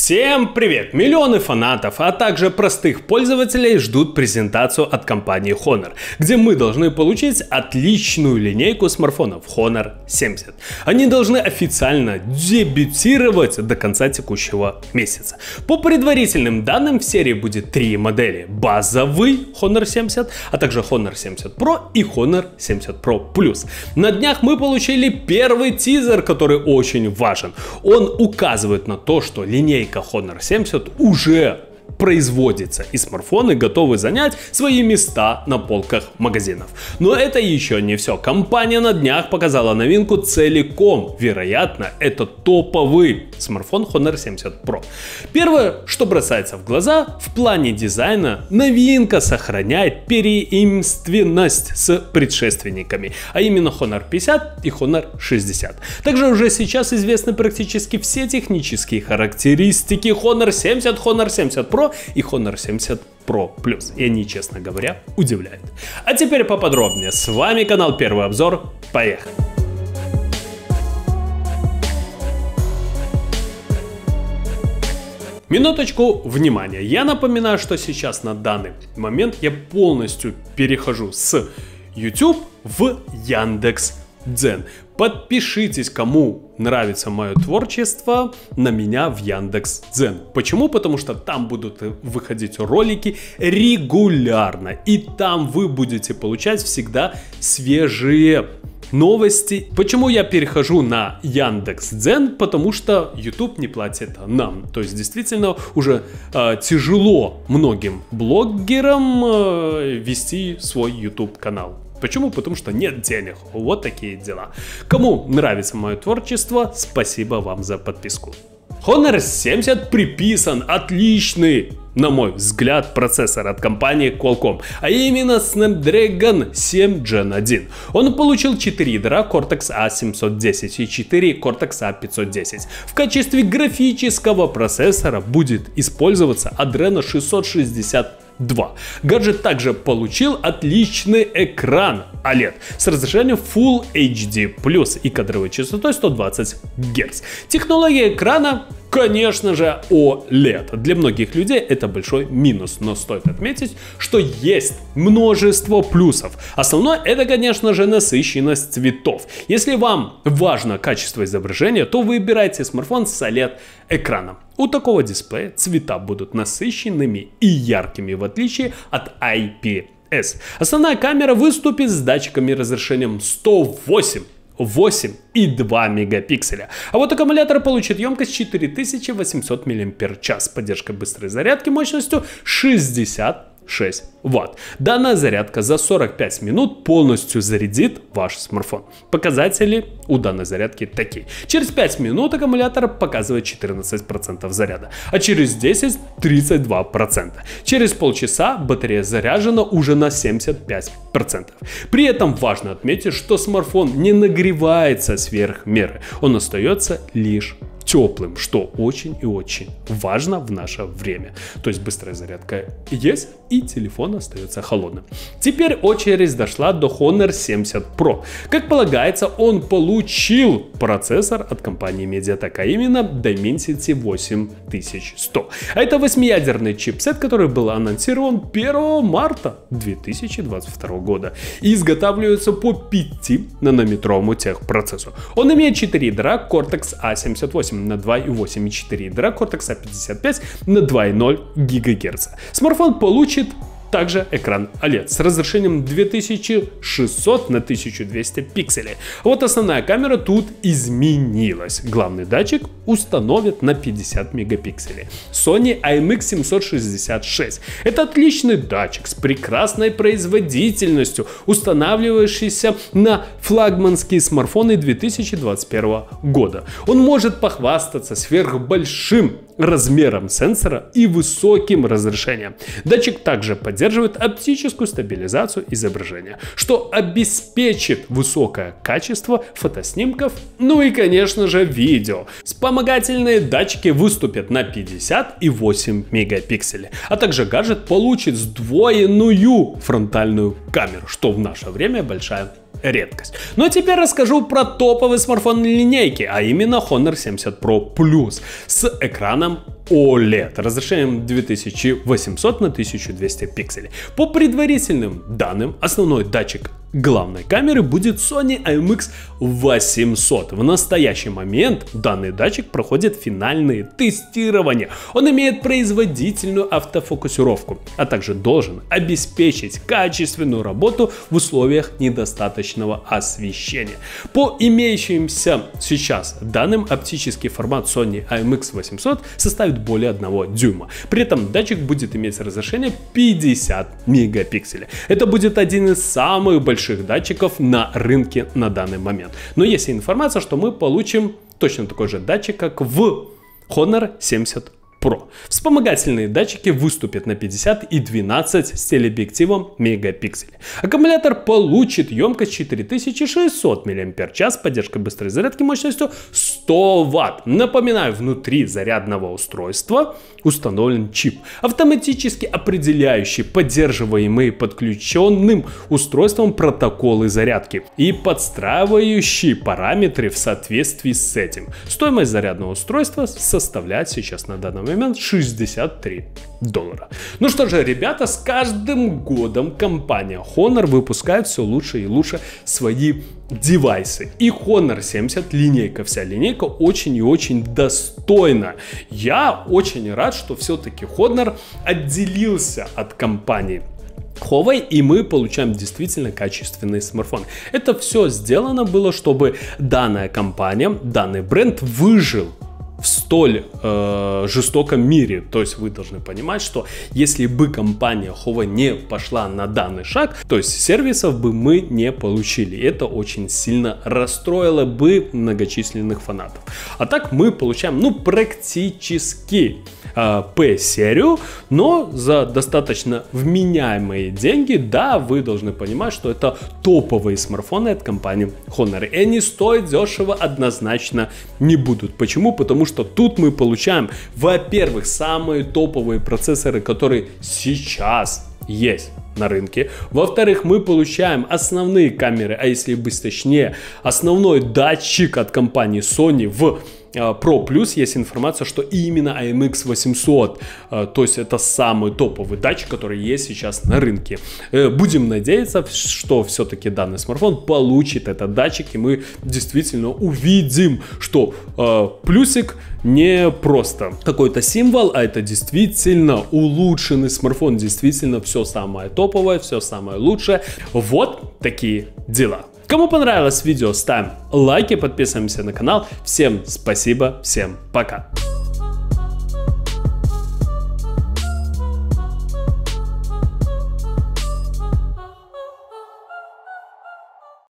Всем привет! Миллионы фанатов, а также простых пользователей ждут презентацию от компании Honor, где мы должны получить отличную линейку смартфонов Honor 70. Они должны официально дебютировать до конца текущего месяца. По предварительным данным, в серии будет 3 модели: базовый Honor 70, а также Honor 70 Pro и Honor 70 Pro Plus. На днях мы получили первый тизер, который очень важен. Он указывает на то, что линейка Honor 70 уже производится, и смартфоны готовы занять свои места на полках магазинов. Но это еще не все. Компания на днях показала новинку целиком. Вероятно, это топовый смартфон Honor 70 Pro. Первое, что бросается в глаза, в плане дизайна новинка сохраняет преемственность с предшественниками, а именно Honor 50 и Honor 60. Также уже сейчас известны практически все технические характеристики Honor 70, Honor 70 Pro и Honor 70 Pro Plus. И они, честно говоря, удивляют. А теперь поподробнее. С вами канал Первый обзор. Поехали! Минуточку внимания. Я напоминаю, что сейчас на данный момент я полностью перехожу с YouTube в Яндекс.Дзен. Подпишитесь, кому нравится мое творчество, на меня в Яндекс.Дзен. Почему? Потому что там будут выходить ролики регулярно. И там вы будете получать всегда свежие новости. Почему я перехожу на Яндекс.Дзен? Потому что YouTube не платит нам. То есть действительно уже тяжело многим блогерам вести свой YouTube канал. Почему? Потому что нет денег. Вот такие дела. Кому нравится мое творчество, спасибо вам за подписку. Honor 70 приписан отличный, на мой взгляд, процессор от компании Qualcomm, а именно Snapdragon 7 Gen 1. Он получил 4 ядра Cortex A710 и 4 Cortex A510. В качестве графического процессора будет использоваться Adreno 662. Гаджет также получил отличный экран OLED с разрешением Full HD+, и кадровой частотой 120 Гц. Технология экрана, конечно же, OLED. Для многих людей это большой минус, но стоит отметить, что есть множество плюсов. Основное — это, конечно же, насыщенность цветов. Если вам важно качество изображения, то выбирайте смартфон с OLED экраном. У такого дисплея цвета будут насыщенными и яркими, в отличие от IPS. Основная камера выступит с датчиками разрешением 108, 8 и 2 мегапикселя. А вот аккумулятор получит емкость 4800 мАч с поддержкой быстрой зарядки мощностью 66 Вт. Данная зарядка за 45 минут полностью зарядит ваш смартфон. Показатели у данной зарядки такие. Через 5 минут аккумулятор показывает 14% заряда, а через 10 – 32%. Через полчаса батарея заряжена уже на 75%. При этом важно отметить, что смартфон не нагревается сверх меры. Он остается лишь теплым, что очень и очень важно в наше время. То есть быстрая зарядка есть, и телефон остается холодным. Теперь очередь дошла до Honor 70 Pro. Как полагается, он получил процессор от компании MediaTek, а именно Dimensity 8100. А это 8-ядерный чипсет, который был анонсирован 1 марта 2022 года и изготавливается по 5-нанометровому техпроцессору. Он имеет 4 ядра Cortex A78 на 2,8 и 4 ядра Cortex A55 на 2,0 ГГц. Смартфон получит также экран OLED с разрешением 2600 на 1200 пикселей. Вот основная камера тут изменилась. Главный датчик установят на 50 мегапикселей. Sony IMX766. Это отличный датчик с прекрасной производительностью, устанавливающийся на флагманские смартфоны 2021 года. Он может похвастаться сверхбольшим размером сенсора и высоким разрешением. Датчик также поддерживает оптическую стабилизацию изображения, что обеспечит высокое качество фотоснимков, ну и, конечно же, видео. Вспомогательные датчики выступят на 50 и 8 мегапикселей, а также гаджет получит сдвоенную фронтальную камеру, что в наше время большая редкость. Ну а теперь расскажу про топовый смартфон линейки, а именно Honor 70 Pro Plus с экраном OLED разрешением 2800 на 1200 пикселей. По предварительным данным, основной датчик главной камеры будет Sony IMX800. В настоящий момент данный датчик проходит финальные тестирования. Он имеет производительную автофокусировку, а также должен обеспечить качественную работу в условиях недостаточного освещения. По имеющимся сейчас данным, оптический формат Sony IMX800 составит более 1 дюйма. При этом датчик будет иметь разрешение 50 мегапикселей. Это будет один из самых больших датчиков на рынке на данный момент. Но есть информация, что мы получим точно такой же датчик, как в Honor 70 Pro. Вспомогательные датчики выступят на 50 и 12 с телеобъективом мегапикселей. Аккумулятор получит емкость 4600 мАч, поддержкой быстрой зарядки мощностью 100 Вт. Напоминаю, внутри зарядного устройства установлен чип, автоматически определяющий поддерживаемые подключенным устройством протоколы зарядки и подстраивающий параметры в соответствии с этим. Стоимость зарядного устройства составляет сейчас на данный момент $63. Ну что же, ребята, с каждым годом компания Honor выпускает все лучше и лучше свои девайсы. И Honor 70 линейка, вся линейка очень и очень достойна. Я очень рад, что все-таки Honor отделился от компании Huawei, и мы получаем действительно качественный смартфон. Это все сделано было, чтобы данная компания, данный бренд выжил в столь жестоком мире. То есть вы должны понимать, что если бы компания Huawei не пошла на данный шаг, то есть сервисов бы мы не получили. Это очень сильно расстроило бы многочисленных фанатов. А так мы получаем, ну, практически P-серию, но за достаточно вменяемые деньги. Да, вы должны понимать, что это топовые смартфоны от компании Honor. И они стоить дешево однозначно не будут. Почему? Потому что тут мы получаем, во-первых, самые топовые процессоры, которые сейчас есть на рынке. Во-вторых, мы получаем основные камеры, а если быть точнее, основной датчик от компании Sony в Pro Plus. Есть информация, что именно IMX800, то есть это самый топовый датчик, который есть сейчас на рынке. Будем надеяться, что все-таки данный смартфон получит этот датчик, и мы действительно увидим, что плюсик не просто какой-то символ, а это действительно улучшенный смартфон, действительно все самое топовое, все самое лучшее. Вот такие дела. Кому понравилось видео, ставим лайки, подписываемся на канал. Всем спасибо, всем пока.